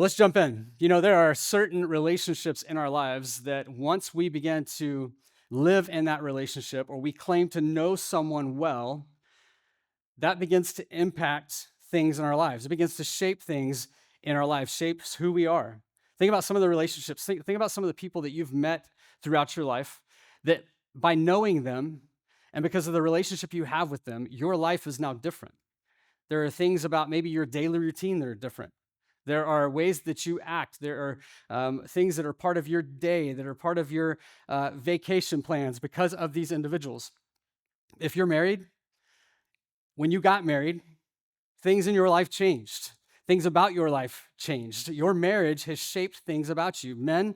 Well, let's jump in. There are certain relationships in our lives that once we begin to live in that relationship or we claim to know someone well, that begins to impact things in our lives. It begins to shape things in our lives, shapes who we are. Think about some of the relationships, think about some of the people that you've met throughout your life that by knowing them and because of the relationship you have with them, your life is now different. There are things about maybe your daily routine that are different. There are ways that you act. There are things that are part of your day, that are part of your vacation plans because of these individuals. If you're married, when you got married, things in your life changed. Things about your life changed. Your marriage has shaped things about you. Men,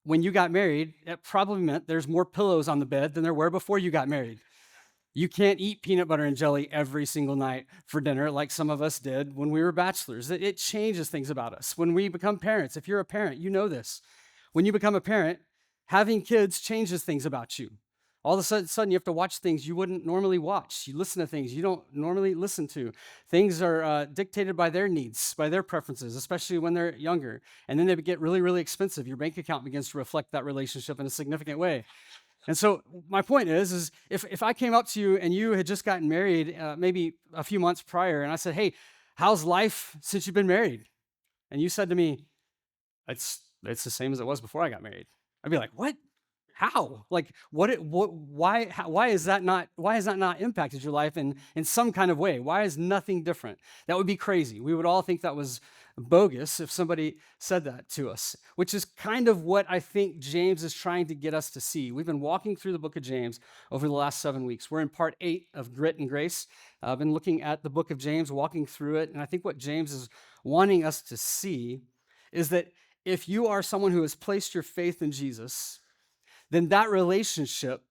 when you got married, it probably meant there's more pillows on the bed than there were before you got married. You can't eat peanut butter and jelly every single night for dinner like some of us did when we were bachelors. It changes things about us. When we become parents, if you're a parent, you know this. When you become a parent, having kids changes things about you. All of a sudden, you have to watch things you wouldn't normally watch. You listen to things you don't normally listen to. Things are dictated by their needs, by their preferences, especially when they're younger. And then they get really, really expensive. Your bank account begins to reflect that relationship in a significant way. And so my point is if I came up to you and you had just gotten married maybe a few months prior, and I said, "Hey, how's life since you've been married?" And you said to me, "It's the same as it was before I got married." I'd be like, "What? How? Like, why has that not impacted your life in some kind of way? Why is nothing different?" That would be crazy. We would all think that was bogus if somebody said that to us, which is kind of what I think James is trying to get us to see. We've been walking through the book of James over the last 7 weeks. We're in part 8 of Grit and Grace. I've been looking at the book of James, walking through it, and I think what James is wanting us to see is that if you are someone who has placed your faith in Jesus, then that relationship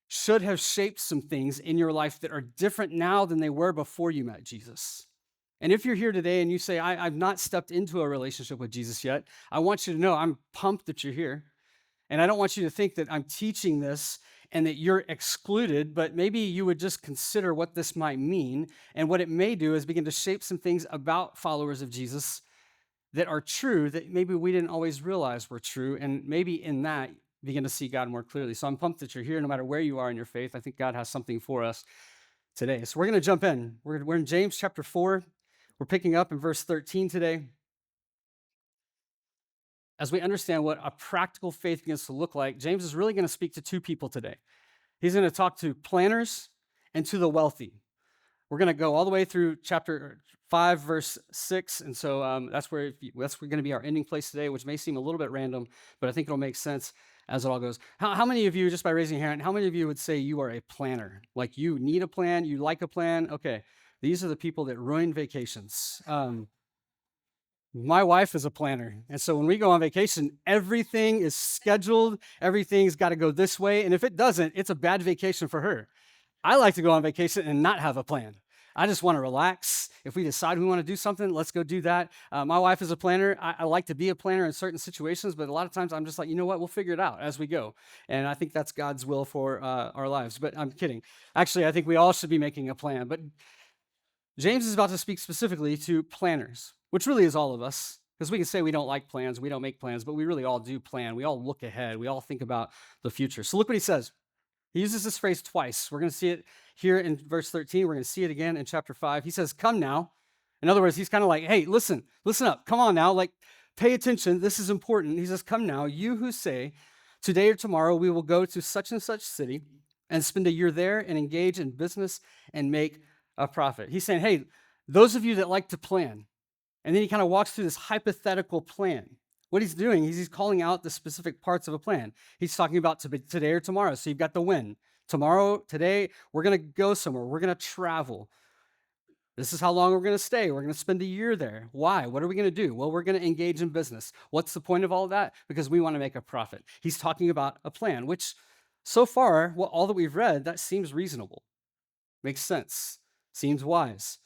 should have shaped some things in your life that are different now than they were before you met Jesus. And if you're here today and you say, I've not stepped into a relationship with Jesus yet, I want you to know I'm pumped that you're here. And I don't want you to think that I'm teaching this and that you're excluded, but maybe you would just consider what this might mean. And what it may do is begin to shape some things about followers of Jesus that are true that maybe we didn't always realize were true. And maybe in that, begin to see God more clearly. So I'm pumped that you're here no matter where you are in your faith. I think God has something for us today. So we're going to jump in. We're in James chapter 4. We're picking up in verse 13 today. As we understand what a practical faith begins to look like, James is really going to speak to two people today. He's going to talk to planners and to the wealthy. We're going to go all the way through chapter 5, verse 6. And so that's where going to be our ending place today, which may seem a little bit random, but I think it'll make sense as it all goes. How many of you, just by raising your hand, how many of you would say you are a planner? Like you need a plan, you like a plan? Okay, these are the people that ruin vacations. My wife is a planner. And so when we go on vacation, everything is scheduled, everything's got to go this way. And if it doesn't, it's a bad vacation for her. I like to go on vacation and not have a plan. I just want to relax. If we decide we want to do something, let's go do that. My wife is a planner. I like to be a planner in certain situations, but a lot of times I'm just like, you know what? We'll figure it out as we go. And I think that's God's will for our lives. But I'm kidding. Actually, I think we all should be making a plan. But James is about to speak specifically to planners, which really is all of us. Because we can say we don't like plans, we don't make plans, but we really all do plan. We all look ahead. We all think about the future. So look what he says. He uses this phrase twice. We're going to see it here in verse 13. We're going to see it again in chapter 5. He says, "Come now." In other words, he's kind of like, hey, listen up. Come on now. Like, pay attention. This is important. He says, "Come now, you who say, today or tomorrow we will go to such and such city and spend a year there and engage in business and make a profit." He's saying, hey, those of you that like to plan. And then he kind of walks through this hypothetical plan. What he's doing is he's calling out the specific parts of a plan. He's talking about today or tomorrow. So you've got the when. Tomorrow, today, we're going to go somewhere. We're going to travel. This is how long we're going to stay. We're going to spend a year there. Why? What are we going to do? Well, we're going to engage in business. What's the point of all of that? Because we want to make a profit. He's talking about a plan, which so far, all that we've read, that seems reasonable. Makes sense. Seems wise.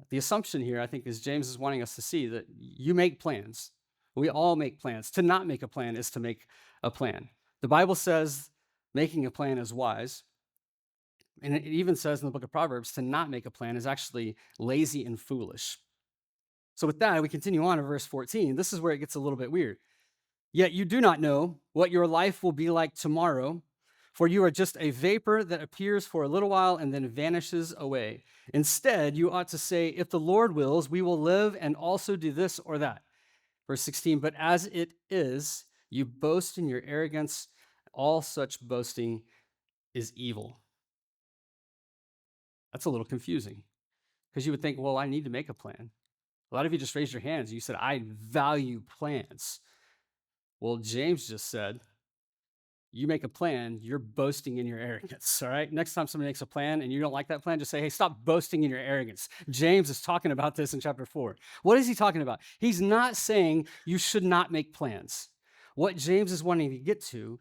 The assumption here, I think, is James is wanting us to see that you make plans. We all make plans. To not make a plan is to make a plan. The Bible says making a plan is wise. And it even says in the book of Proverbs to not make a plan is actually lazy and foolish. So with that, we continue on to verse 14. This is where it gets a little bit weird. Yet you do not know what your life will be like tomorrow, for you are just a vapor that appears for a little while and then vanishes away. Instead, you ought to say, if the Lord wills, we will live and also do this or that. Verse 16, but as it is, you boast in your arrogance. All such boasting is evil. That's a little confusing because you would think, well, I need to make a plan. A lot of you just raised your hands. You said, I value plans. Well, James just said, you make a plan, you're boasting in your arrogance, all right? Next time somebody makes a plan and you don't like that plan, just say, hey, stop boasting in your arrogance. James is talking about this in chapter 4. What is he talking about? He's not saying you should not make plans. What James is wanting to get to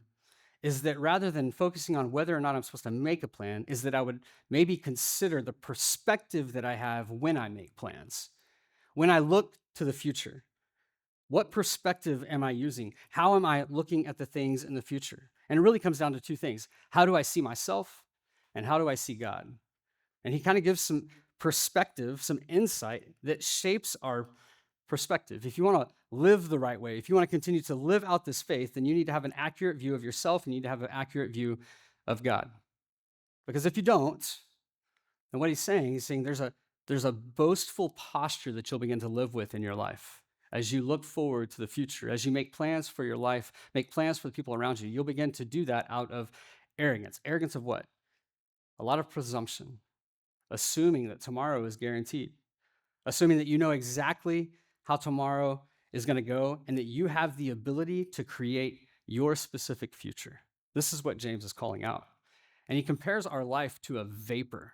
is that rather than focusing on whether or not I'm supposed to make a plan, is that I would maybe consider the perspective that I have when I make plans. When I look to the future, what perspective am I using? How am I looking at the things in the future? And it really comes down to two things. How do I see myself and how do I see God? And he kind of gives some perspective, some insight that shapes our perspective. If you want to live the right way, if you want to continue to live out this faith, then you need to have an accurate view of yourself and you need to have an accurate view of God. Because if you don't, then what he's saying there's a boastful posture that you'll begin to live with in your life. As you look forward to the future, as you make plans for your life, make plans for the people around you, you'll begin to do that out of arrogance. Arrogance of what? A lot of presumption, assuming that tomorrow is guaranteed, assuming that you know exactly how tomorrow is going to go and that you have the ability to create your specific future. This is what James is calling out. And he compares our life to a vapor.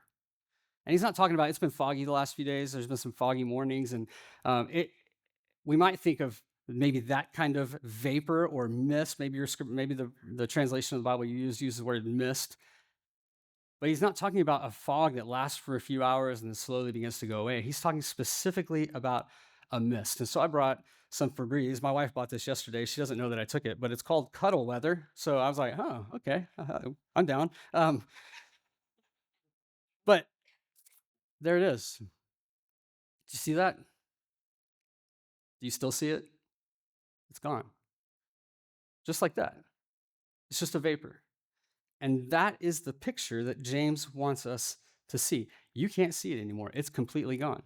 And he's not talking about it's been foggy the last few days. There's been some foggy mornings, and we might think of maybe that kind of vapor or mist. Maybe your script, maybe the translation of the Bible you uses the word mist. But he's not talking about a fog that lasts for a few hours and then slowly begins to go away. He's talking specifically about a mist. And so I brought some Febreze. My wife bought this yesterday. She doesn't know that I took it, but it's called cuddle weather. So I was like, oh, okay, I'm down. But there it is. Do you see that? Do you still see it? It's gone. Just like that. It's just a vapor. And that is the picture that James wants us to see. You can't see it anymore. It's completely gone.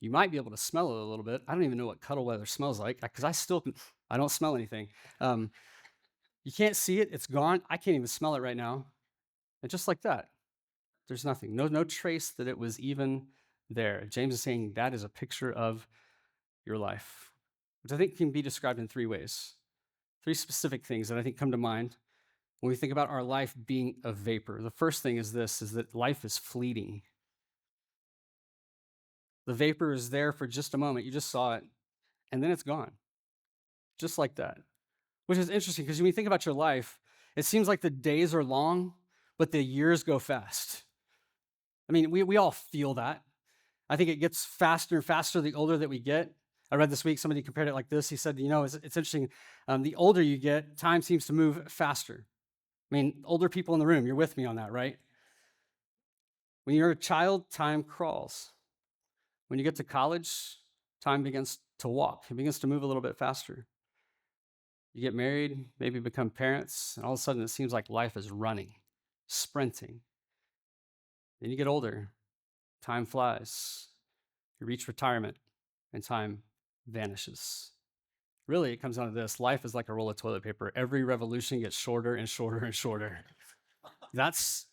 You might be able to smell it a little bit. I don't even know what cuddle weather smells like because I don't smell anything. You can't see it. It's gone. I can't even smell it right now. And just like that, there's nothing. No trace that it was even there. James is saying that is a picture of your life, which I think can be described in three ways. Three specific things that I think come to mind when we think about our life being a vapor. The first thing is that life is fleeting. The vapor is there for just a moment. You just saw it, and then it's gone. Just like that. Which is interesting because when you think about your life, it seems like the days are long, but the years go fast. I mean, we all feel that. I think it gets faster and faster the older that we get. I read this week, somebody compared it like this. He said, it's interesting. The older you get, time seems to move faster. I mean, older people in the room, you're with me on that, right? When you're a child, time crawls. When you get to college, time begins to walk. It begins to move a little bit faster. You get married, maybe become parents, and all of a sudden it seems like life is running, sprinting. Then you get older, time flies. You reach retirement, and time vanishes. Really, it comes down to this. Life is like a roll of toilet paper. Every revolution gets shorter and shorter and shorter. That's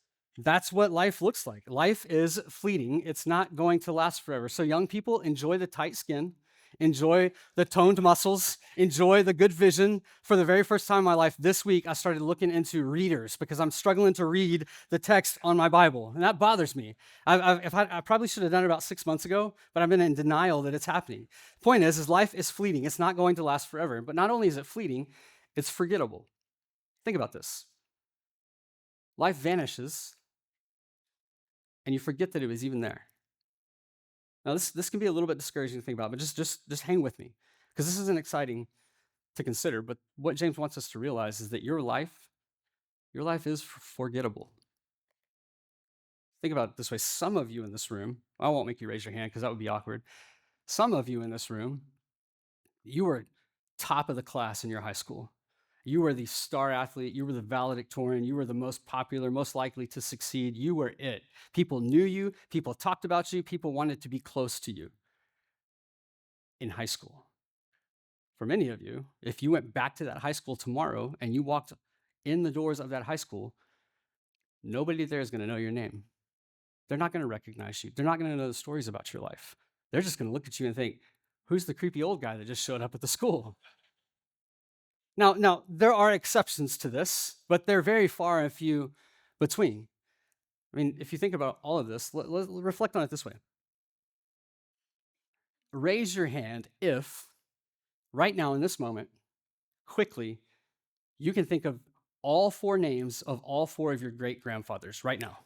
what life looks like. Life is fleeting. It's not going to last forever. So young people, enjoy the tight skin, enjoy the toned muscles, enjoy the good vision. For the very first time in my life this week, I started looking into readers because I'm struggling to read the text on my Bible, and that bothers me. I probably should have done it about 6 months ago, but I've been in denial that it's happening. The point is life is fleeting. It's not going to last forever. But not only is it fleeting, it's forgettable. Think about this. Life vanishes, and you forget that it was even there. Now, this can be a little bit discouraging to think about, but just hang with me, because this isn't exciting to consider. But what James wants us to realize is that your life is forgettable. Think about it this way. Some of you in this room, I won't make you raise your hand because that would be awkward. Some of you in this room, you were top of the class in your high school. You were the star athlete. You were the valedictorian. You were the most popular, most likely to succeed. You were it. People knew you. People talked about you. People wanted to be close to you in high school. For many of you, if you went back to that high school tomorrow and you walked in the doors of that high school, nobody there is going to know your name. They're not going to recognize you. They're not going to know the stories about your life. They're just going to look at you and think, who's the creepy old guy that just showed up at the school? Now, there are exceptions to this, but they're very far and few between. I mean, if you think about all of this, let's reflect on it this way. Raise your hand if, right now in this moment, quickly, you can think of all four names of all four of your great grandfathers right now.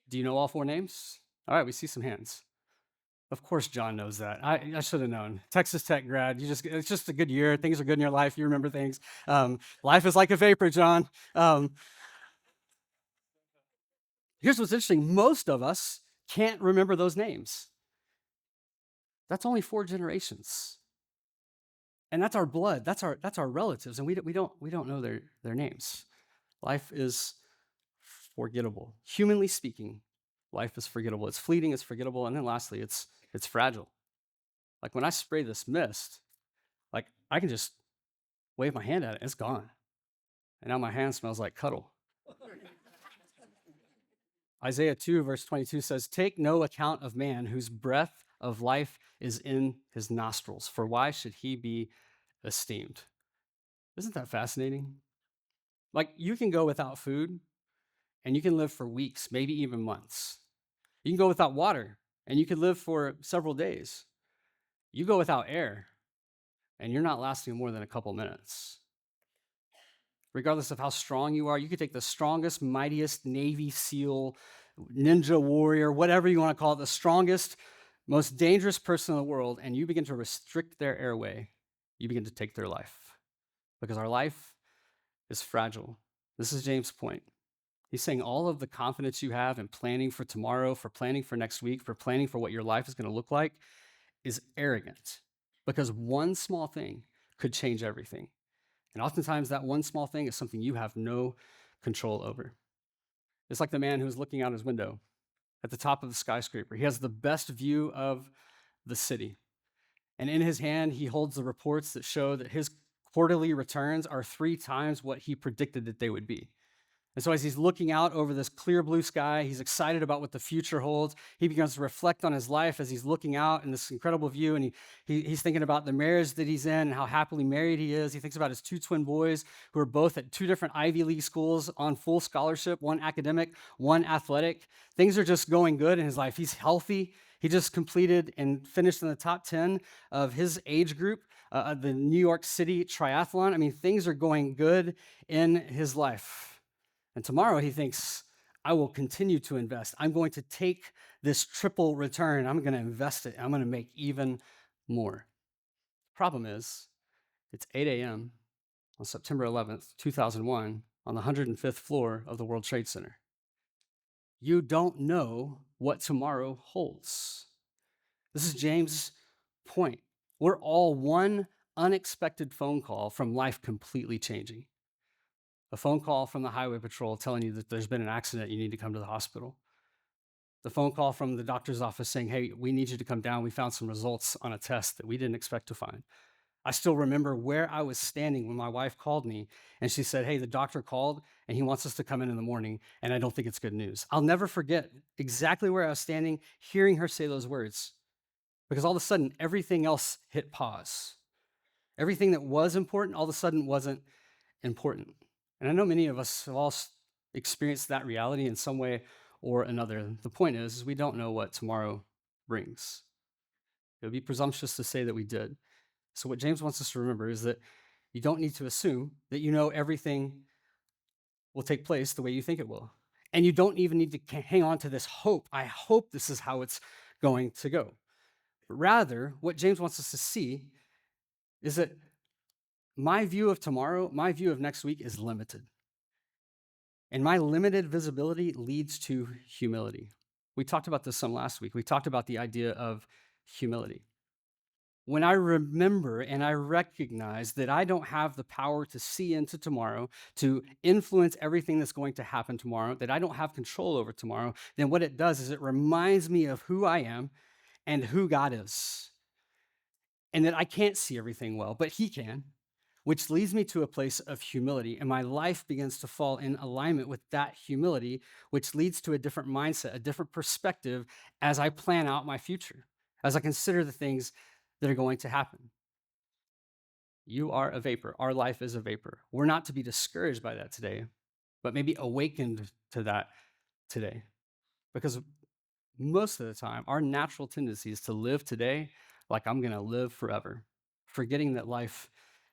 Do you know all four names? All right, we see some hands. Of course, John knows that. I should have known. Texas Tech grad. It's just a good year. Things are good in your life. You remember things. Life is like a vapor, John. Here's what's interesting. Most of us can't remember those names. That's only 4 generations. And that's our blood. That's our relatives. And we don't know their names. Life is forgettable. Humanly speaking, life is forgettable. It's fleeting, it's forgettable, and then lastly, it's fragile. Like when I spray this mist, like I can just wave my hand at it, it's gone. And now my hand smells like cuddle. Isaiah 2, verse 22 says, "Take no account of man whose breath of life is in his nostrils, for why should he be esteemed?" Isn't that fascinating? Like you can go without food and you can live for weeks, maybe even months. You can go without water and you can live for several days. You go without air and you're not lasting more than a couple minutes. Regardless of how strong you are, you could take the strongest, mightiest Navy SEAL, ninja warrior, whatever you want to call it, the strongest, most dangerous person in the world, and you begin to restrict their airway. You begin to take their life. Because our life is fragile. This is James' point. He's saying all of the confidence you have in planning for tomorrow, for planning for next week, for planning for what your life is going to look like is arrogant. Because one small thing could change everything. And oftentimes that one small thing is something you have no control over. It's like the man who's looking out his window at the top of the skyscraper. He has the best view of the city. And in his hand, he holds the reports that show that his quarterly returns are 3 times what he predicted that they would be. And so as he's looking out over this clear blue sky, he's excited about what the future holds. He begins to reflect on his life as he's looking out in this incredible view, and he's thinking about the marriage that he's in and how happily married he is. He thinks about his 2 twin boys who are both at 2 different Ivy League schools on full scholarship, one academic, one athletic. Things are just going good in his life. He's healthy. He just completed and finished in the top 10 of his age group, the New York City Triathlon. I mean, things are going good in his life. And tomorrow he thinks, I will continue to invest. I'm going to take this triple return. I'm going to invest it. I'm going to make even more. Problem is, it's 8 a.m. on September 11th, 2001, on the 105th floor of the World Trade Center. You don't know what tomorrow holds. This is James' point. We're all one unexpected phone call from life completely changing. A phone call from the highway patrol telling you that there's been an accident, you need to come to the hospital. The phone call from the doctor's office saying, hey, we need you to come down. We found some results on a test that we didn't expect to find. I still remember where I was standing when my wife called me and she said, hey, the doctor called and he wants us to come in the morning and I don't think it's good news. I'll never forget exactly where I was standing, hearing her say those words, because all of a sudden everything else hit pause. Everything that was important all of a sudden wasn't important. And I know many of us have all experienced that reality in some way or another. The point is we don't know what tomorrow brings. It would be presumptuous to say that we did. So what James wants us to remember is that you don't need to assume that you know everything will take place the way you think it will. And you don't even need to hang on to this hope. I hope this is how it's going to go. But rather, what James wants us to see is that my view of tomorrow, my view of next week is limited. And my limited visibility leads to humility. We talked about this some last week. We talked about the idea of humility. When I remember and I recognize that I don't have the power to see into tomorrow, to influence everything that's going to happen tomorrow, that I don't have control over tomorrow, then what it does is it reminds me of who I am and who God is, and that I can't see everything well, but He can, which leads me to a place of humility. And my life begins to fall in alignment with that humility, which leads to a different mindset, a different perspective as I plan out my future, as I consider the things that are going to happen. You are a vapor. Our life is a vapor. We're not to be discouraged by that today, but maybe awakened to that today. Because most of the time, our natural tendency is to live today like I'm going to live forever, forgetting that life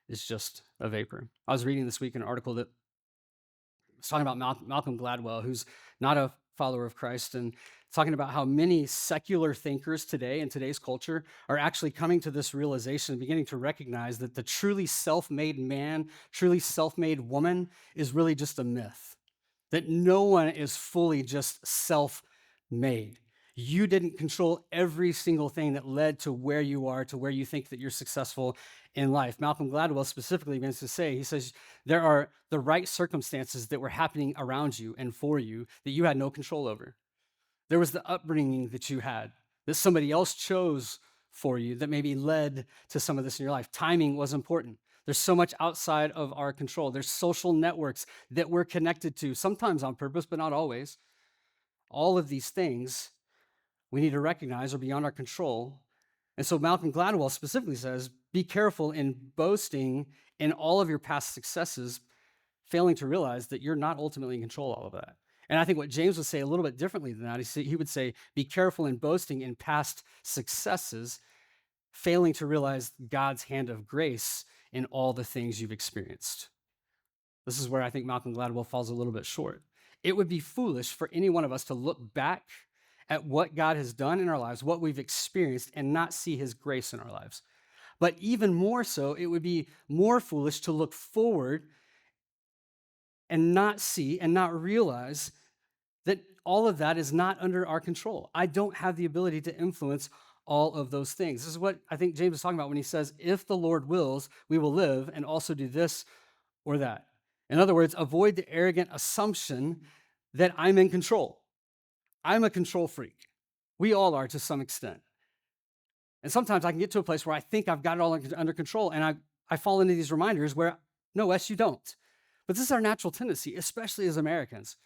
is just a vapor. I was reading this week an article that was talking about Malcolm Gladwell, who's not a follower of Christ, and talking about how many secular thinkers today in today's culture are actually coming to this realization, beginning to recognize that the truly self-made man, truly self-made woman is really just a myth, that no one is fully just self-made. You didn't control every single thing that led to where you are, to where you think that you're successful in life. Malcolm Gladwell specifically begins to say, he says, there are the right circumstances that were happening around you and for you that you had no control over. There was the upbringing that you had, that somebody else chose for you, that maybe led to some of this in your life. Timing was important. There's so much outside of our control. There's social networks that we're connected to, sometimes on purpose, but not always. All of these things we need to recognize are beyond our control. And so Malcolm Gladwell specifically says, be careful in boasting in all of your past successes, failing to realize that you're not ultimately in control of all of that. And I think what James would say a little bit differently than that, he would say, be careful in boasting in past successes, failing to realize God's hand of grace in all the things you've experienced. This is where I think Malcolm Gladwell falls a little bit short. It would be foolish for any one of us to look back at what God has done in our lives, what we've experienced, and not see His grace in our lives. But even more so, it would be more foolish to look forward and not see and not realize that all of that is not under our control. I don't have the ability to influence all of those things. This is what I think James is talking about when he says, if the Lord wills, we will live and also do this or that. In other words, avoid the arrogant assumption that I'm in control. I'm a control freak. We all are to some extent. And sometimes I can get to a place where I think I've got it all under control, and I fall into these reminders where, no, Wes, you don't. But this is our natural tendency, especially as Americans.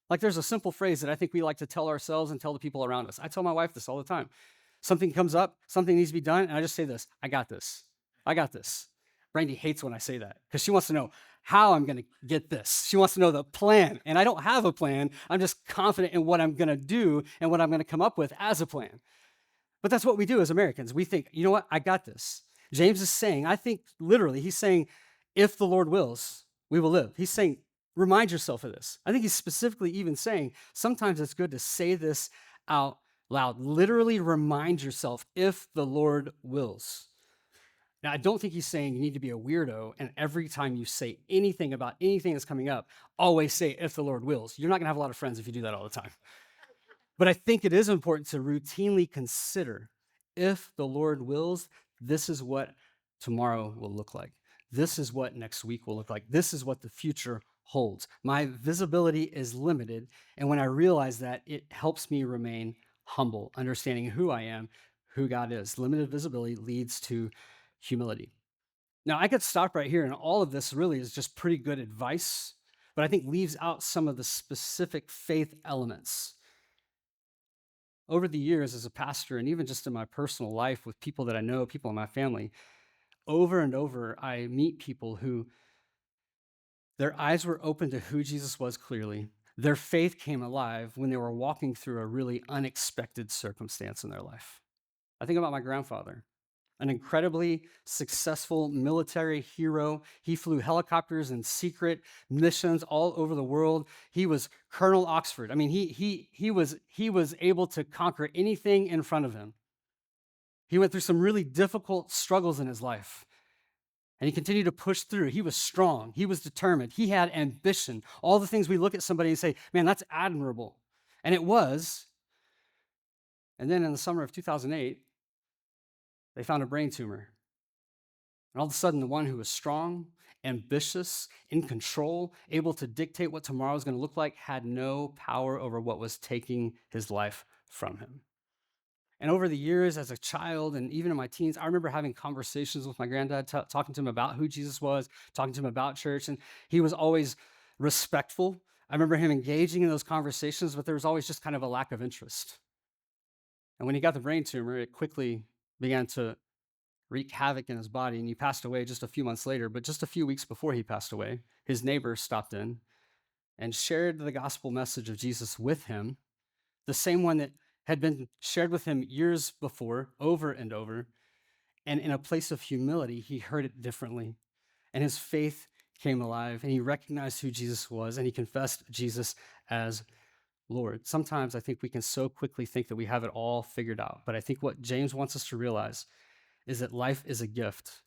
Like there's a simple phrase that I think we like to tell ourselves and tell the people around us. I tell my wife this all the time. Something comes up, something needs to be done, and I just say this, I got this. I got this. Brandy hates when I say that because she wants to know how I'm going to get this. She wants to know the plan, and I don't have a plan. I'm just confident in what I'm going to do and what I'm going to come up with as a plan. But that's what we do as Americans. We think, you know what? I got this. James is saying, I think literally, he's saying, if the Lord wills, we will live. He's saying, remind yourself of this. I think he's specifically even saying, sometimes it's good to say this out loud. Literally remind yourself, if the Lord wills. Now, I don't think he's saying you need to be a weirdo, and every time you say anything about anything that's coming up, always say, if the Lord wills. You're not going to have a lot of friends if you do that all the time. But I think it is important to routinely consider, if the Lord wills, this is what tomorrow will look like. This is what next week will look like. This is what the future holds. My visibility is limited, and when I realize that, it helps me remain humble, understanding who I am, who God is. Limited visibility leads to humility. Now, I could stop right here, and all of this really is just pretty good advice, but I think leaves out some of the specific faith elements. Over the years as a pastor, and even just in my personal life with people that I know, people in my family, over and over, I meet people who their eyes were open to who Jesus was clearly. Their faith came alive when they were walking through a really unexpected circumstance in their life. I think about my grandfather, an incredibly successful military hero. He flew helicopters in secret missions all over the world. He was Colonel Oxford. I mean, he was able to conquer anything in front of him. He went through some really difficult struggles in his life, and he continued to push through. He was strong. He was determined. He had ambition. All the things we look at somebody and say, man, that's admirable. And it was. And then in the summer of 2008, They found a brain tumor. And all of a sudden, the one who was strong, ambitious, in control, able to dictate what tomorrow was going to look like, had no power over what was taking his life from him. And over the years, as a child and even in my teens, I remember having conversations with my granddad, talking to him about who Jesus was, talking to him about church, and he was always respectful. I remember him engaging in those conversations, but there was always just kind of a lack of interest. And when he got the brain tumor, it quickly began to wreak havoc in his body, and he passed away just a few months later. But just a few weeks before he passed away, his neighbor stopped in and shared the gospel message of Jesus with him, the same one that had been shared with him years before, over and over. And in a place of humility, he heard it differently. And his faith came alive, and he recognized who Jesus was, and he confessed Jesus as Lord. Sometimes I think we can so quickly think that we have it all figured out. But I think what James wants us to realize is that life is a gift.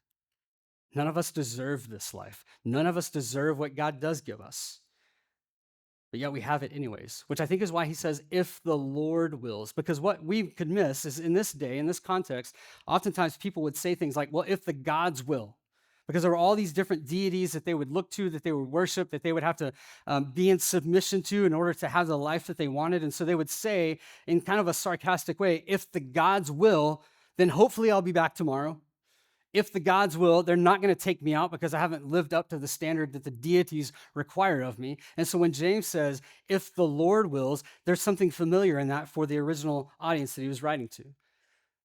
None of us deserve this life. None of us deserve what God does give us. But yet we have it anyways, which I think is why he says, if the Lord wills. Because what we could miss is in this day, in this context, oftentimes people would say things like, well, if the God's will. Because there were all these different deities that they would look to, that they would worship, that they would have to be in submission to in order to have the life that they wanted. And so they would say in kind of a sarcastic way, if the God's will, then hopefully I'll be back tomorrow. If the God's will, they're not going to take me out because I haven't lived up to the standard that the deities require of me. And so when James says, if the Lord wills, there's something familiar in that for the original audience that he was writing to.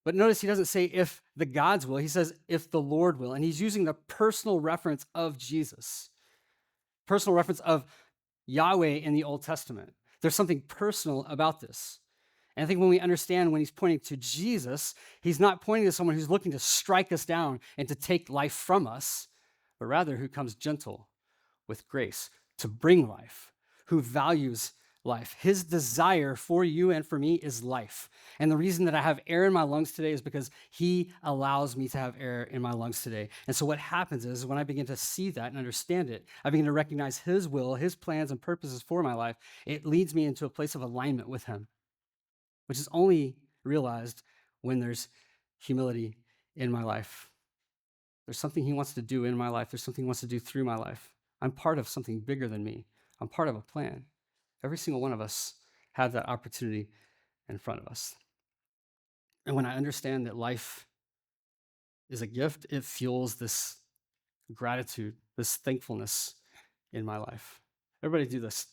But notice he doesn't say if the God's will, he says if the Lord will. And he's using the personal reference of Jesus, personal reference of Yahweh in the Old Testament. There's something personal about this. And I think when we understand when he's pointing to Jesus, he's not pointing to someone who's looking to strike us down and to take life from us, but rather who comes gentle with grace to bring life, who values life. His desire for you and for me is life. And the reason that I have air in my lungs today is because he allows me to have air in my lungs today. And so what happens is when I begin to see that and understand it, I begin to recognize his will, his plans and purposes for my life. It leads me into a place of alignment with him, which is only realized when there's humility in my life. There's something he wants to do in my life. There's something he wants to do through my life. I'm part of something bigger than me. I'm part of a plan. Every single one of us have that opportunity in front of us. And when I understand that life is a gift, it fuels this gratitude, this thankfulness in my life. Everybody do this.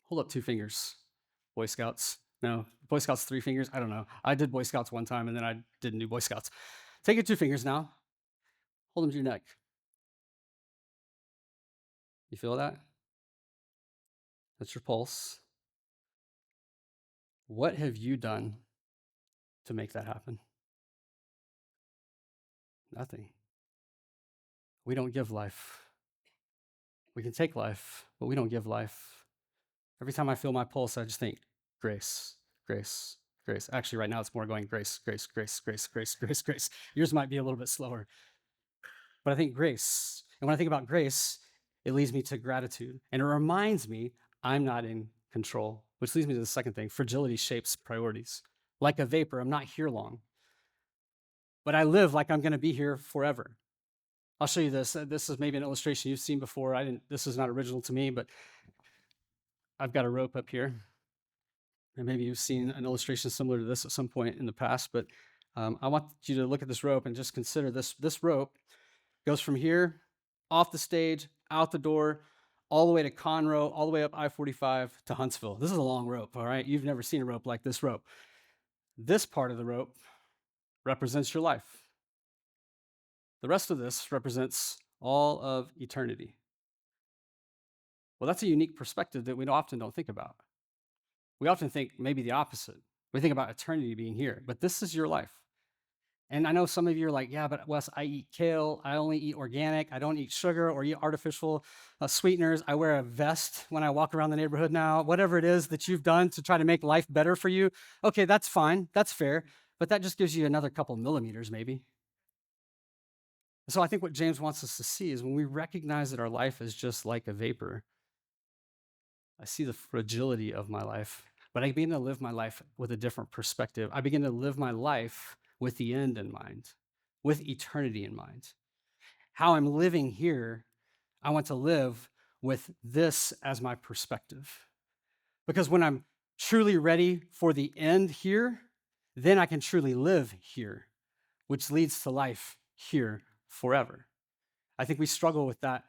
Hold up 2 fingers, Boy Scouts. No, Boy Scouts 3 fingers. I don't know. I did Boy Scouts one time and then I didn't do Boy Scouts. Take your 2 fingers now. Hold them to your neck. You feel that? That's your pulse. What have you done to make that happen? Nothing. We don't give life. We can take life, but we don't give life. Every time I feel my pulse, I just think grace, grace, grace. Actually, right now it's more going grace, grace, grace, grace, grace, grace, grace. Yours might be a little bit slower. But I think grace. And when I think about grace, it leads me to gratitude. And it reminds me I'm not in control, which leads me to the second thing. Fragility shapes priorities. Like a vapor, I'm not here long, but I live like I'm going to be here forever. I'll show you this. This is maybe an illustration you've seen before. This is not original to me, but I've got a rope up here. And maybe you've seen an illustration similar to this at some point in the past, but I want you to look at this rope and just consider this. This rope goes from here, off the stage, out the door, all the way to Conroe, all the way up I-45 to Huntsville. This is a long rope, all right? You've never seen a rope like this rope. This part of the rope represents your life. The rest of this represents all of eternity. Well, that's a unique perspective that we often don't think about. We often think maybe the opposite. We think about eternity being here, but this is your life. And I know some of you are like, yeah, but Wes, I eat kale. I only eat organic. I don't eat sugar or eat artificial sweeteners. I wear a vest when I walk around the neighborhood now. Whatever it is that you've done to try to make life better for you, okay, that's fine. That's fair. But that just gives you another couple millimeters maybe. So I think what James wants us to see is when we recognize that our life is just like a vapor, I see the fragility of my life, but I begin to live my life with a different perspective. I begin to live my life with the end in mind, with eternity in mind. How I'm living here, I want to live with this as my perspective. Because when I'm truly ready for the end here, then I can truly live here, which leads to life here forever. I think we struggle with that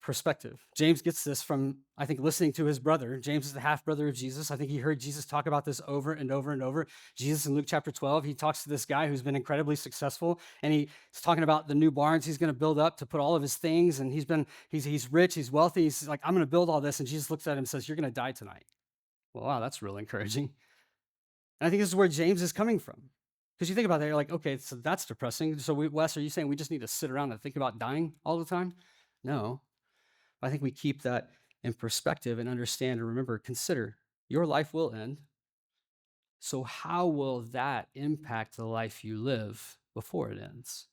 perspective. James gets this from, I think, listening to his brother. James is the half brother of Jesus. I think he heard Jesus talk about this over and over and over. Jesus in Luke chapter 12, he talks to this guy who's been incredibly successful, and he's talking about the new barns he's going to build up to put all of his things. And he's rich, he's wealthy. He's like, I'm going to build all this. And Jesus looks at him and says, "You're going to die tonight." Well, wow, that's really encouraging. And I think this is where James is coming from. Because you think about that, you're like, okay, so that's depressing. So Wes, are you saying we just need to sit around and think about dying all the time? No. I think we keep that in perspective and understand and remember, consider your life will end. So how will that impact the life you live before it ends?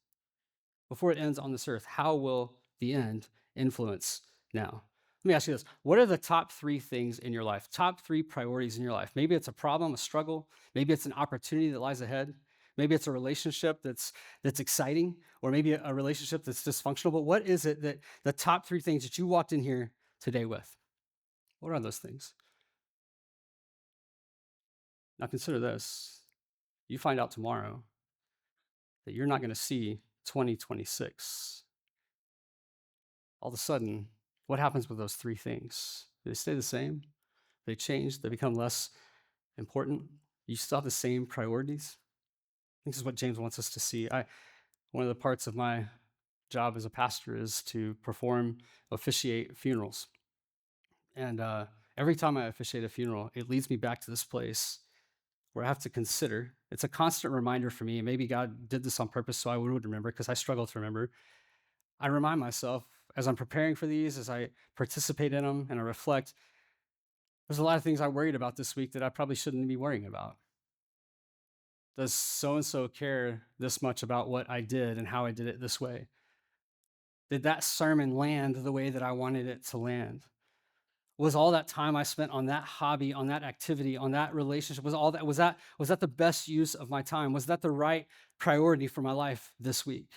Before it ends on this earth, how will the end influence now? Let me ask you this. What are the top 3 things in your life? Top 3 priorities in your life? Maybe it's a problem, a struggle. Maybe it's an opportunity that lies ahead. Maybe it's a relationship that's exciting, or maybe a relationship that's dysfunctional. But what is it that the top 3 things that you walked in here today with? What are those things? Now consider this. You find out tomorrow that you're not going to see 2026. All of a sudden, what happens with those 3 things? Do they stay the same? They change? They become less important? You still have the same priorities? I think this is what James wants us to see. One of the parts of my job as a pastor is to officiate funerals. And every time I officiate a funeral, it leads me back to this place where I have to consider. It's a constant reminder for me. Maybe God did this on purpose so I would remember, because I struggle to remember. I remind myself as I'm preparing for these, as I participate in them and I reflect, there's a lot of things I worried about this week that I probably shouldn't be worrying about. Does so-and-so care this much about what I did and how I did it this way? Did that sermon land the way that I wanted it to land? Was all that time I spent on that hobby, on that activity, on that relationship, was that the best use of my time? Was that the right priority for my life this week?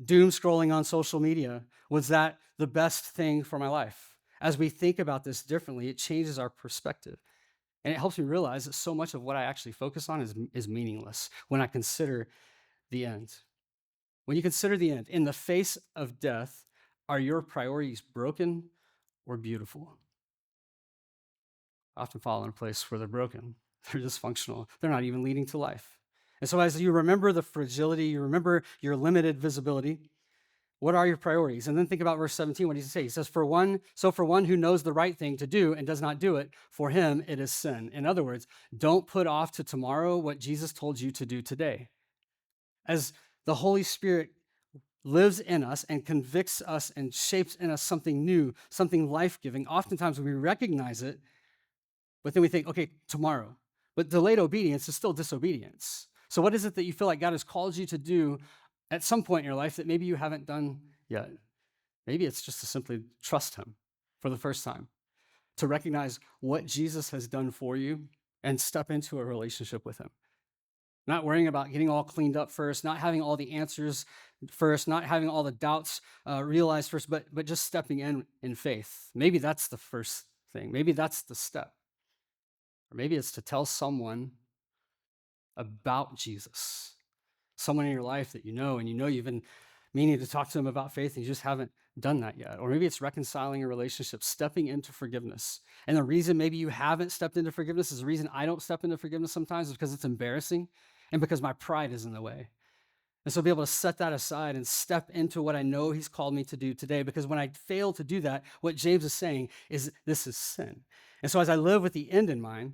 Doom scrolling on social media, was that the best thing for my life? As we think about this differently, it changes our perspective. And it helps me realize that so much of what I actually focus on is meaningless when I consider the end. When you consider the end, in the face of death, are your priorities broken or beautiful? I often fall in a place where they're broken. They're dysfunctional. They're not even leading to life. And so as you remember the fragility, you remember your limited visibility, what are your priorities? And then think about verse 17. What does he say? He says, for one who knows the right thing to do and does not do it, for him it is sin. In other words, don't put off to tomorrow what Jesus told you to do today. As the Holy Spirit lives in us and convicts us and shapes in us something new, something life-giving, oftentimes we recognize it, but then we think, okay, tomorrow. But delayed obedience is still disobedience. So what is it that you feel like God has called you to do at some point in your life that maybe you haven't done yet? Maybe it's just to simply trust him for the first time, to recognize what Jesus has done for you and step into a relationship with him. Not worrying about getting all cleaned up first, not having all the answers first, not having all the doubts realized first, but just stepping in faith. Maybe that's the first thing. Maybe that's the step. Or maybe it's to tell someone about Jesus, someone in your life that you know, and you know you've been meaning to talk to them about faith and you just haven't done that yet. Or maybe it's reconciling a relationship, stepping into forgiveness. And the reason maybe you haven't stepped into forgiveness is the reason I don't step into forgiveness sometimes is because it's embarrassing and because my pride is in the way. And so be able to set that aside and step into what I know he's called me to do today, because when I fail to do that, what James is saying is this is sin. And so as I live with the end in mind,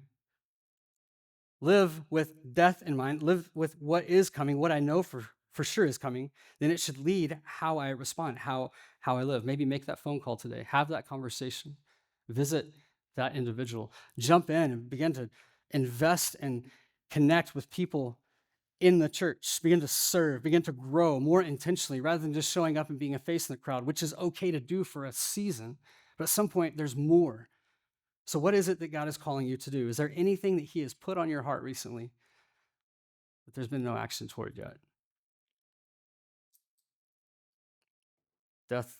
live with death in mind, live with what is coming, what I know for sure is coming, then it should lead how I respond, how I live. Maybe make that phone call today, have that conversation, visit that individual, jump in and begin to invest and connect with people in the church, begin to serve, begin to grow more intentionally rather than just showing up and being a face in the crowd, which is okay to do for a season. But at some point, there's more. So what is it that God is calling you to do? Is there anything that he has put on your heart recently but there's been no action toward it yet. Death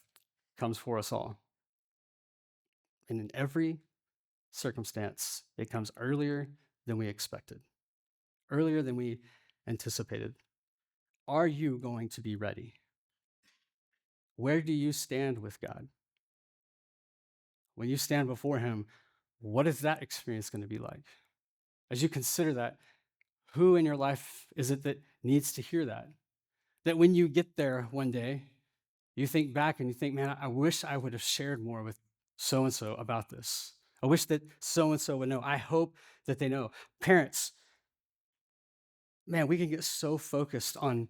comes for us all. And in every circumstance, it comes earlier than we expected, earlier than we anticipated. Are you going to be ready? Where do you stand with God? When you stand before Him, what is that experience going to be like? As you consider that, who in your life is it that needs to hear that? That when you get there one day, you think back and you think, man, I wish I would have shared more with so and so about this. I wish that so and so would know. I hope that they know. Parents, man, we can get so focused on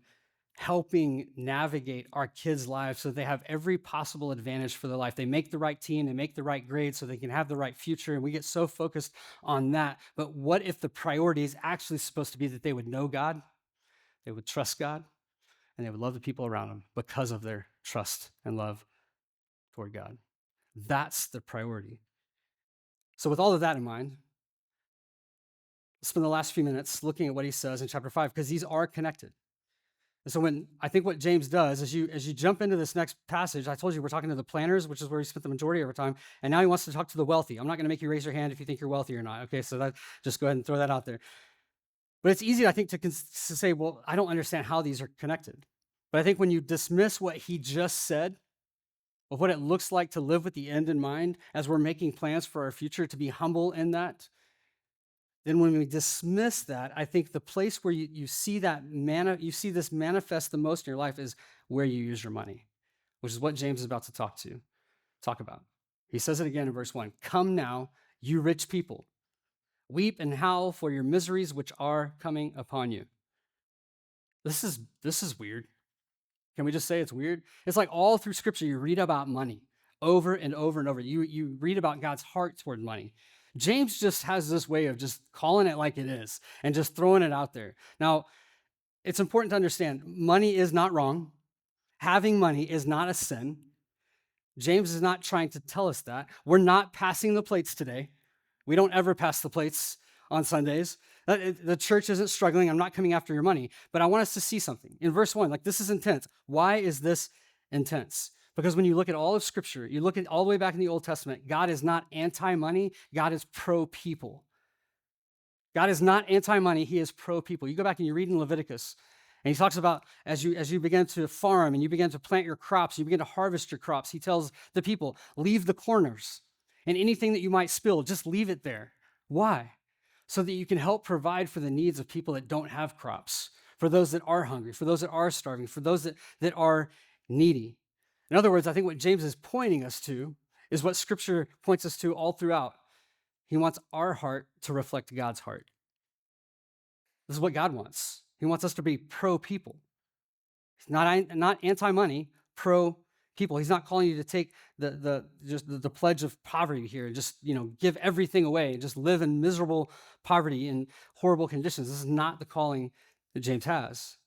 helping navigate our kids' lives so they have every possible advantage for their life. They make the right team, they make the right grades so they can have the right future. And we get so focused on that. But what if the priority is actually supposed to be that they would know God, they would trust God, and they would love the people around them because of their trust and love toward God? That's the priority. So, with all of that in mind, let's spend the last few minutes looking at what he says in chapter 5, because these are connected. And so I think what James does is as you jump into this next passage, I told you we're talking to the planners, which is where he spent the majority of our time, and now he wants to talk to the wealthy. I'm not going to make you raise your hand if you think you're wealthy or not. Okay, so just go ahead and throw that out there. But it's easy, I think, to say, well, I don't understand how these are connected. But I think when you dismiss what he just said, of what it looks like to live with the end in mind as we're making plans for our future, to be humble in that, then when we dismiss that, I think the place where you see you see this manifest the most in your life is where you use your money, which is what James is about to talk about. He says it again in verse 1. Come now, you rich people, weep and howl for your miseries which are coming upon you. This is weird. Can we just say it's weird? It's like all through Scripture, you read about money over and over and over. You read about God's heart toward money. James just has this way of just calling it like it is and just throwing it out there. Now, it's important to understand money is not wrong. Having money is not a sin. James is not trying to tell us that. We're not passing the plates today. We don't ever pass the plates on Sundays. The church isn't struggling. I'm not coming after your money, but I want us to see something. In verse 1, like, this is intense. Why is this intense? Because when you look at all of Scripture, you look at all the way back in the Old Testament, God is not anti-money, God is pro-people. God is not anti-money, he is pro-people. You go back and you read in Leviticus, and he talks about as you begin to farm and you begin to plant your crops, you begin to harvest your crops, he tells the people, leave the corners, and anything that you might spill, just leave it there. Why? So that you can help provide for the needs of people that don't have crops, for those that are hungry, for those that are starving, for those that are needy. In other words, I think what James is pointing us to is what Scripture points us to all throughout. He wants our heart to reflect God's heart. This is what God wants. He wants us to be pro-people. He's not anti-money, pro-people. He's not calling you to take the pledge of poverty here and just give everything away and just live in miserable poverty in horrible conditions. This is not the calling that James has.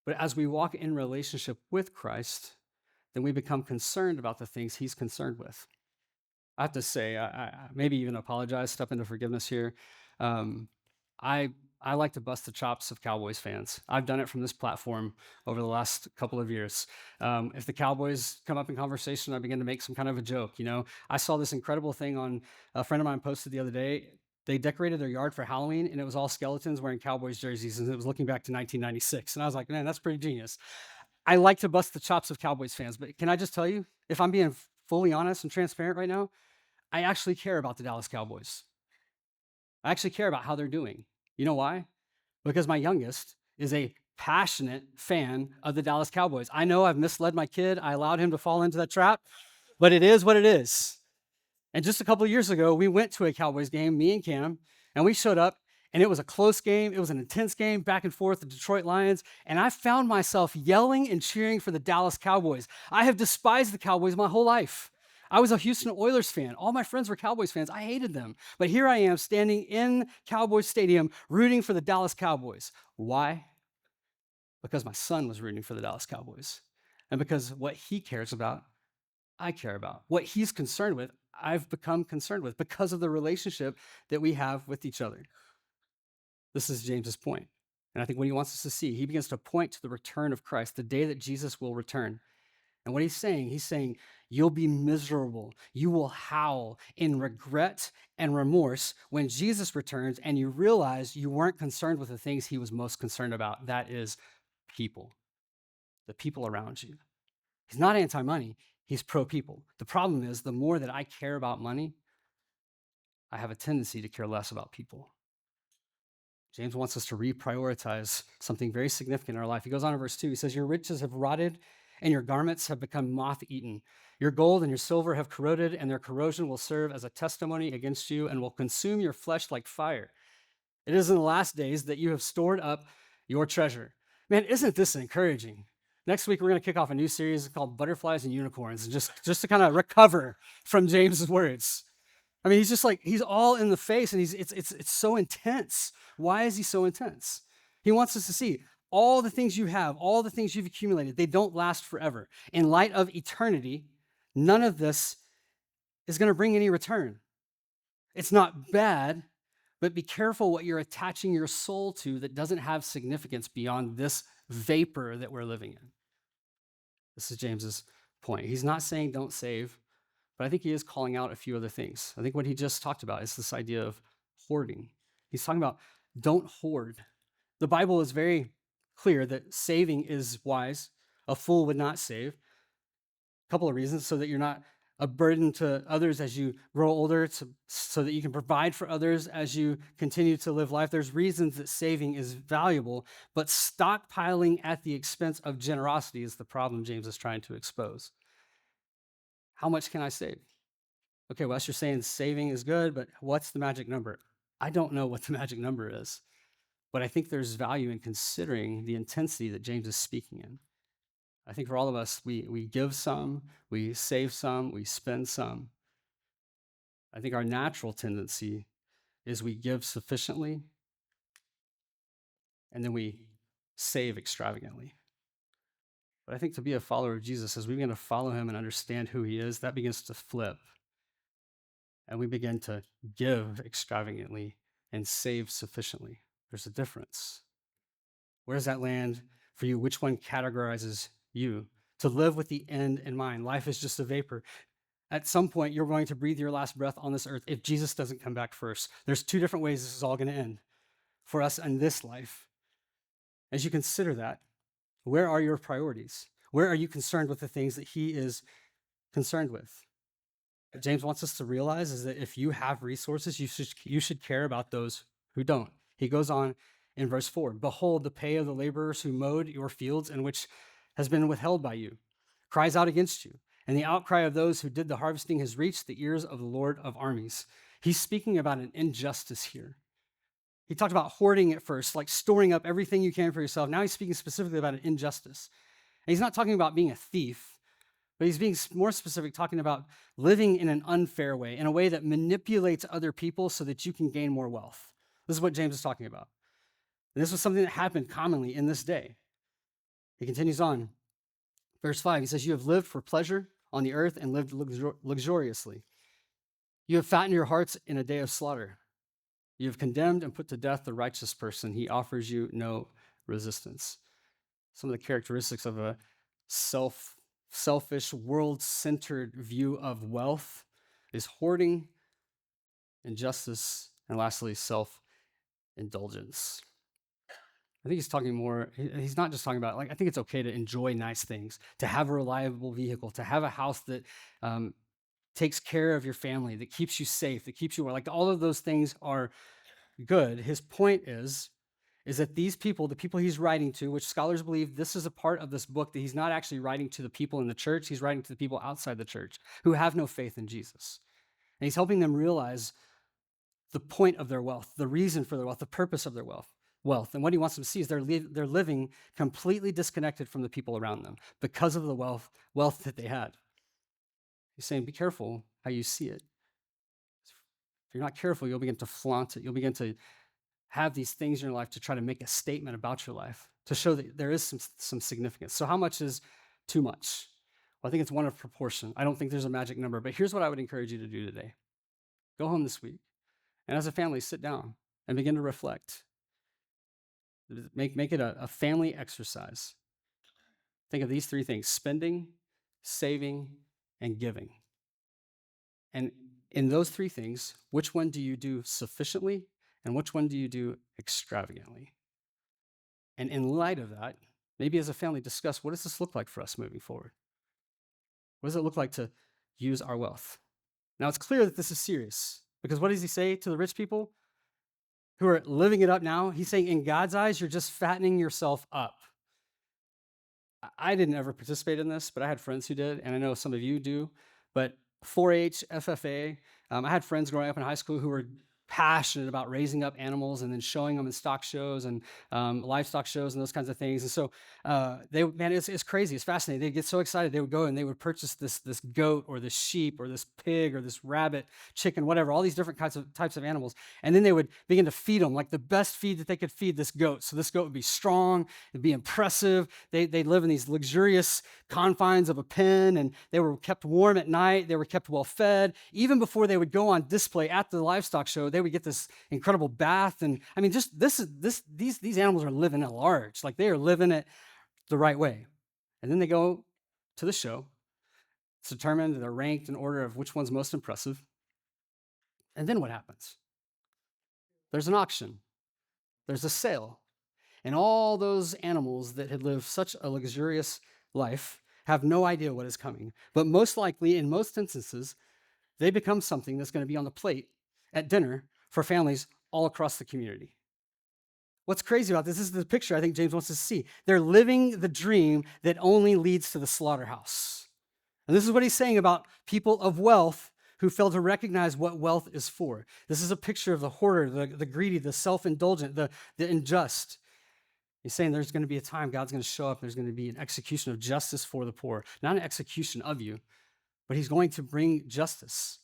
But as we walk in relationship with Christ, then we become concerned about the things he's concerned with. I have to say, I maybe even apologize, step into forgiveness here. I like to bust the chops of Cowboys fans. I've done it from this platform over the last couple of years. If the Cowboys come up in conversation, I begin to make some kind of a joke. I saw this incredible thing on a friend of mine posted the other day. They decorated their yard for Halloween, and it was all skeletons wearing Cowboys jerseys, and it was looking back to 1996. And I was like, man, that's pretty genius. I like to bust the chops of Cowboys fans, but can I just tell you, if I'm being fully honest and transparent right now, I actually care about the Dallas Cowboys. I actually care about how they're doing. You know why? Because my youngest is a passionate fan of the Dallas Cowboys. I know I've misled my kid. I allowed him to fall into that trap, but it is what it is. And just a couple of years ago, we went to a Cowboys game, me and Cam, and we showed up, and it was a close game. It was an intense game, back and forth, the Detroit Lions, and I found myself yelling and cheering for the Dallas Cowboys. I have despised the Cowboys my whole life. I was a Houston Oilers fan. All my friends were Cowboys fans. I hated them. But here I am standing in Cowboys Stadium rooting for the Dallas Cowboys. Why? Because my son was rooting for the Dallas Cowboys. And because what he cares about, I care about. What he's concerned with, I've become concerned with because of the relationship that we have with each other. This is James's point. And I think what he wants us to see, he begins to point to the return of Christ, the day that Jesus will return. And what he's saying, you'll be miserable. You will howl in regret and remorse when Jesus returns and you realize you weren't concerned with the things he was most concerned about. That is people, the people around you. He's not anti-money, he's pro-people. The problem is the more that I care about money, I have a tendency to care less about people. James wants us to reprioritize something very significant in our life. He goes on in verse 2. He says, your riches have rotted and your garments have become moth-eaten. Your gold and your silver have corroded, and their corrosion will serve as a testimony against you and will consume your flesh like fire. It is in the last days that you have stored up your treasure. Man, isn't this encouraging? Next week, we're going to kick off a new series called Butterflies and Unicorns, and just to kind of recover from James's words. I mean, he's just like, he's all in the face, and it's so intense. Why is he so intense? He wants us to see all the things you have, all the things you've accumulated, they don't last forever. In light of eternity, none of this is going to bring any return. It's not bad, but be careful what you're attaching your soul to that doesn't have significance beyond this vapor that we're living in. This is James's point. He's not saying don't save, but I think he is calling out a few other things. I think what he just talked about is this idea of hoarding. He's talking about don't hoard. The Bible is very clear that saving is wise. A fool would not save. A couple of reasons, so that you're not a burden to others as you grow older, so that you can provide for others as you continue to live life. There's reasons that saving is valuable, but stockpiling at the expense of generosity is the problem James is trying to expose. How much can I save? Okay, Wes, you're saying saving is good, but what's the magic number? I don't know what the magic number is, but I think there's value in considering the intensity that James is speaking in. I think for all of us, we give some, we save some, we spend some. I think our natural tendency is we give sufficiently and then we save extravagantly. But I think to be a follower of Jesus, as we begin to follow him and understand who he is, that begins to flip. And we begin to give extravagantly and save sufficiently. There's a difference. Where does that land for you? Which one categorizes you? To live with the end in mind. Life is just a vapor. At some point, you're going to breathe your last breath on this earth if Jesus doesn't come back first. There's two different ways this is all going to end for us in this life. As you consider that, where are your priorities? Where are you concerned with the things that he is concerned with? What James wants us to realize is that if you have resources, you should care about those who don't. He goes on in verse 4, behold, the pay of the laborers who mowed your fields and which has been withheld by you, cries out against you. And the outcry of those who did the harvesting has reached the ears of the Lord of armies. He's speaking about an injustice here. He talked about hoarding at first, like storing up everything you can for yourself. Now he's speaking specifically about an injustice. And he's not talking about being a thief, but he's being more specific, talking about living in an unfair way, in a way that manipulates other people so that you can gain more wealth. This is what James is talking about. And this was something that happened commonly in this day. He continues on. Verse 5, he says, you have lived for pleasure on the earth and lived luxuriously. You have fattened your hearts in a day of slaughter. You have condemned and put to death the righteous person. He offers you no resistance. Some of the characteristics of a selfish, world-centered view of wealth is hoarding, injustice, and lastly, self-indulgence. I think he's talking more, he's not just talking about, like, I think it's okay to enjoy nice things, to have a reliable vehicle, to have a house that takes care of your family, that keeps you safe, that keeps you well. Like, all of those things are good. His point is that these people, the people he's writing to, which scholars believe this is a part of this book, that he's not actually writing to the people in the church, he's writing to the people outside the church who have no faith in Jesus. And he's helping them realize the point of their wealth, the reason for their wealth, the purpose of their wealth. And what he wants them to see is they're living completely disconnected from the people around them because of the wealth that they had. He's saying, be careful how you see it. If you're not careful, you'll begin to flaunt it. You'll begin to have these things in your life to try to make a statement about your life, to show that there is some significance. So how much is too much? Well, I think it's one of proportion. I don't think there's a magic number, but here's what I would encourage you to do today. Go home this week, and as a family, sit down and begin to reflect. Make it a family exercise. Think of these three things: spending, saving, and giving. And in those three things, which one do you do sufficiently and which one do you do extravagantly? And in light of that, maybe as a family, discuss, what does this look like for us moving forward? What does it look like to use our wealth? Now, it's clear that this is serious, because what does he say to the rich people who are living it up now? He's saying, in God's eyes, you're just fattening yourself up. I didn't ever participate in this, but I had friends who did, and I know some of you do. But 4-H, FFA, I had friends growing up in high school who were passionate about raising up animals and then showing them in stock shows and livestock shows and those kinds of things. And so it's crazy. It's fascinating. They'd get so excited. They would go and they would purchase this goat or this sheep or this pig or this rabbit, chicken, whatever, all these different types of animals. And then they would begin to feed them like the best feed that they could feed this goat. So this goat would be strong, it'd be impressive. They'd live in these luxurious confines of a pen, and they were kept warm at night. They were kept well fed. Even before they would go on display at the livestock show, they would get this incredible bath. And I mean, just these animals are living at large. Like, they are living it the right way. And then they go to the show. It's determined, they're ranked in order of which one's most impressive. And then what happens? There's an auction. There's a sale. And all those animals that had lived such a luxurious life have no idea what is coming. But most likely, in most instances, they become something that's going to be on the plate at dinner for families all across the community. What's crazy about this is the picture I think James wants us to see. They're living the dream that only leads to the slaughterhouse. And this is what he's saying about people of wealth who fail to recognize what wealth is for. This is a picture of the hoarder, the greedy, the self-indulgent, the unjust. He's saying there's going to be a time God's going to show up. There's going to be an execution of justice for the poor, not an execution of you, but he's going to bring justice.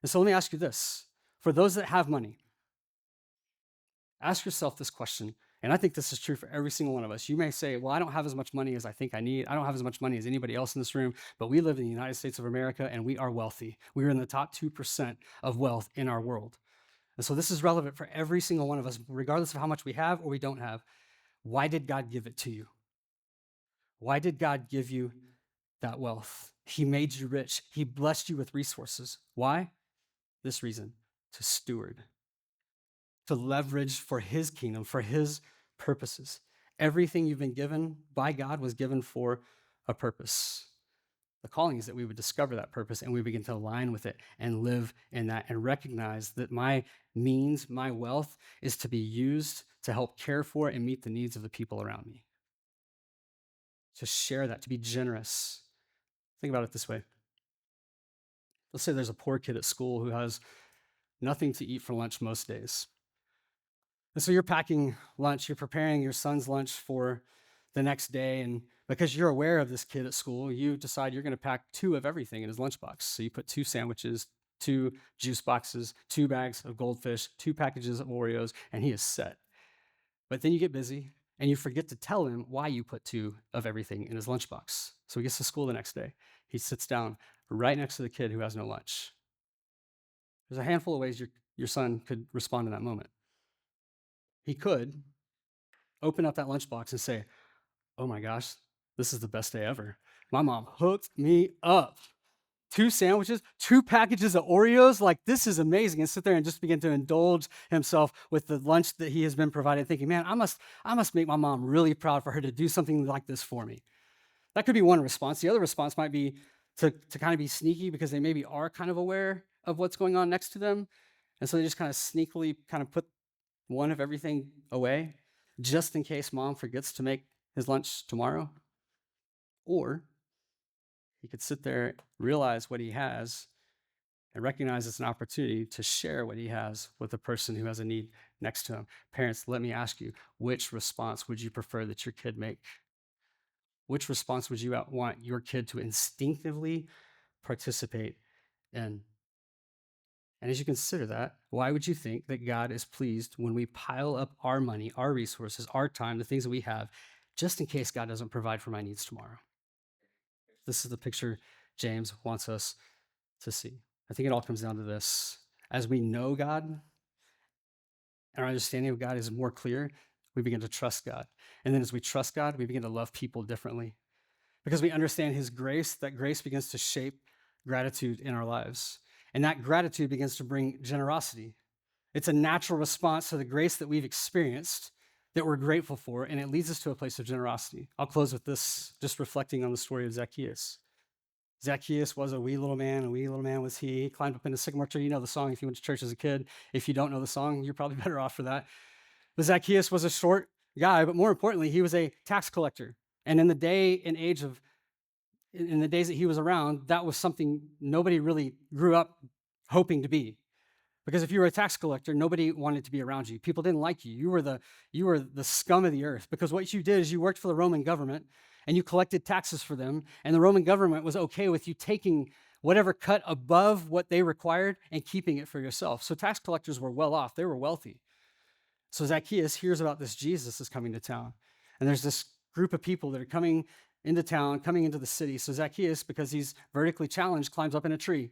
And so let me ask you this. For those that have money, ask yourself this question, and I think this is true for every single one of us. You may say, well, I don't have as much money as I think I need. I don't have as much money as anybody else in this room, but we live in the United States of America, and we are wealthy. We are in the top 2% of wealth in our world. And so this is relevant for every single one of us, regardless of how much we have or we don't have. Why did God give it to you? Why did God give you that wealth? He made you rich. He blessed you with resources. Why? This reason: to steward, to leverage for his kingdom, for his purposes. Everything you've been given by God was given for a purpose. The calling is that we would discover that purpose and we begin to align with it and live in that and recognize that my means, my wealth, is to be used to help care for and meet the needs of the people around me. To share that, to be generous. Think about it this way. Let's say there's a poor kid at school who has nothing to eat for lunch most days. And so you're packing lunch, you're preparing your son's lunch for the next day, and because you're aware of this kid at school, you decide you're going to pack 2 of everything in his lunchbox. So you put 2 sandwiches, 2 juice boxes, 2 bags of goldfish, 2 packages of Oreos, and he is set. But then you get busy, and you forget to tell him why you put 2 of everything in his lunchbox. So he gets to school the next day. He sits down right next to the kid who has no lunch. There's a handful of ways your son could respond in that moment. He could open up that lunchbox and say, oh my gosh, this is the best day ever. My mom hooked me up. 2 sandwiches, 2 packages of Oreos, like, this is amazing. And sit there and just begin to indulge himself with the lunch that he has been provided, thinking, man, I must make my mom really proud for her to do something like this for me. That could be one response. The other response might be to kind of be sneaky, because they maybe are kind of aware of what's going on next to them. And so they just kind of sneakily kind of put 1 of everything away, just in case mom forgets to make his lunch tomorrow. Or he could sit there, realize what he has, and recognize it's an opportunity to share what he has with the person who has a need next to him. Parents, let me ask you, which response would you prefer that your kid make? Which response would you want your kid to instinctively participate in? And as you consider that, why would you think that God is pleased when we pile up our money, our resources, our time, the things that we have, just in case God doesn't provide for my needs tomorrow? This is the picture James wants us to see. I think it all comes down to this. As we know God, and our understanding of God is more clear, we begin to trust God. And then as we trust God, we begin to love people differently because we understand his grace. That grace begins to shape gratitude in our lives. And that gratitude begins to bring generosity. It's a natural response to the grace that we've experienced that we're grateful for, and it leads us to a place of generosity. I'll close with this, just reflecting on the story of Zacchaeus. Zacchaeus was a wee little man was he. He climbed up in a sycamore tree. You know the song if you went to church as a kid. If you don't know the song, you're probably better off for that. But Zacchaeus was a short guy, but more importantly, he was a tax collector. And in the day and age of, in the days that he was around, that was something nobody really grew up hoping to be. Because if you were a tax collector, nobody wanted to be around you. People didn't like you. You were the scum of the earth. Because what you did is you worked for the Roman government and you collected taxes for them, and the Roman government was okay with you taking whatever cut above what they required and keeping it for yourself. So tax collectors were well off. They were wealthy. So Zacchaeus hears about this Jesus is coming to town. And there's this group of people that are coming into town, coming into the city. So Zacchaeus, because he's vertically challenged, climbs up in a tree.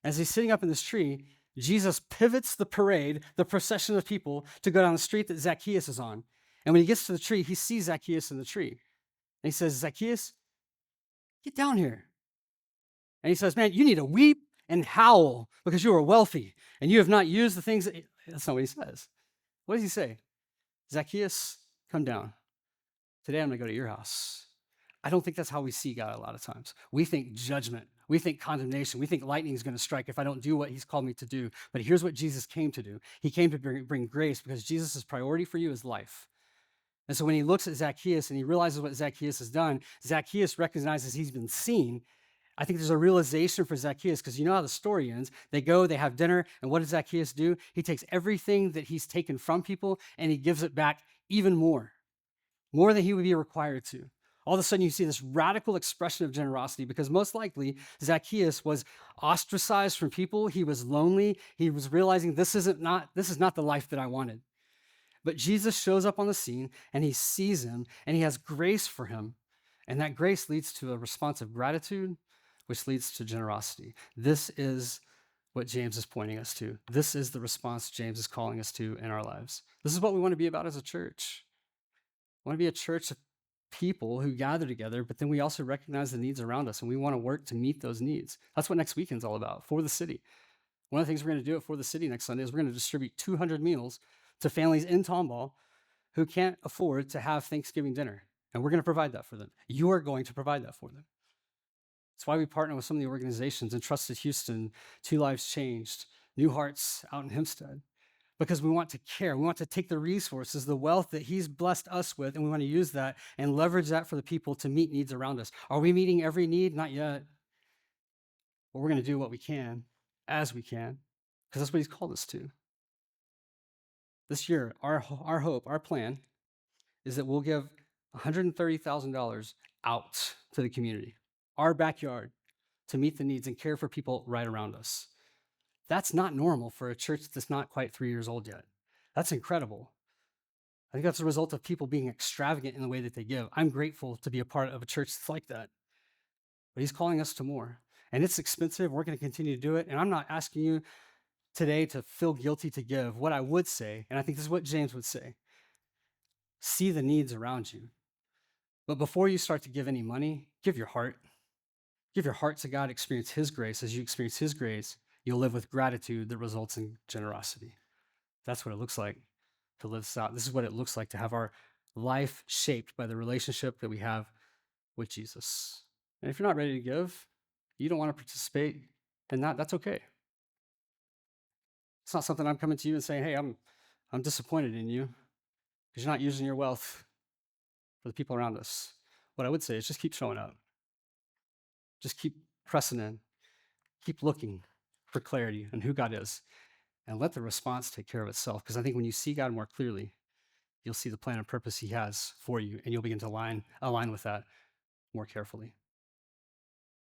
As he's sitting up in this tree, Jesus pivots the parade, the procession of people, to go down the street that Zacchaeus is on. And when he gets to the tree, he sees Zacchaeus in the tree. And he says, Zacchaeus, get down here. And he says, man, you need to weep and howl because you are wealthy and you have not used the things that... That's not what he says. What does he say? Zacchaeus, come down. Today I'm going to go to your house. I don't think that's how we see God a lot of times. We think judgment. We think condemnation. We think lightning is going to strike if I don't do what he's called me to do. But here's what Jesus came to do. He came to bring grace because Jesus' priority for you is life. And so when he looks at Zacchaeus and he realizes what Zacchaeus has done, Zacchaeus recognizes he's been seen. I think there's a realization for Zacchaeus because you know how the story ends. They go, they have dinner, and what does Zacchaeus do? He takes everything that he's taken from people and he gives it back even more than he would be required to. All of a sudden, you see this radical expression of generosity because most likely Zacchaeus was ostracized from people. He was lonely. He was realizing this is not the life that I wanted. But Jesus shows up on the scene and he sees him and he has grace for him. And that grace leads to a response of gratitude, which leads to generosity. This is what James is pointing us to. This is the response James is calling us to in our lives. This is what we want to be about as a church. We want to be a church of people who gather together, but then we also recognize the needs around us and we want to work to meet those needs. That's what next weekend's all about, For the City. One of the things we're going to do at For the City next Sunday is we're going to distribute 200 meals to families in Tomball who can't afford to have Thanksgiving dinner. And we're going to provide that for them. You are going to provide that for them. That's why we partner with some of the organizations, Entrusted Houston, Two Lives Changed, New Hearts out in Hempstead, because we want to care. We want to take the resources, the wealth that he's blessed us with, and we want to use that and leverage that for the people to meet needs around us. Are we meeting every need? Not yet. But we're going to do what we can as we can, because that's what he's called us to. This year, our hope, our plan is that we'll give $130,000 out to the community, our backyard, to meet the needs and care for people right around us. That's not normal for a church that's not quite 3 years old yet. That's incredible. I think that's a result of people being extravagant in the way that they give. I'm grateful to be a part of a church that's like that. But he's calling us to more. And it's expensive. We're going to continue to do it. And I'm not asking you today to feel guilty to give. What I would say, and I think this is what James would say, see the needs around you. But before you start to give any money, give your heart. Give your heart to God, experience his grace. As you experience his grace, you'll live with gratitude that results in generosity. That's what it looks like to live this out. This is what it looks like to have our life shaped by the relationship that we have with Jesus. And if you're not ready to give, you don't want to participate, then that's okay. It's not something I'm coming to you and saying, hey, I'm disappointed in you because you're not using your wealth for the people around us. What I would say is just keep showing up. Just keep pressing in. Keep looking for clarity on who God is, and let the response take care of itself. Because I think when you see God more clearly, you'll see the plan and purpose he has for you, and you'll begin to align with that more carefully.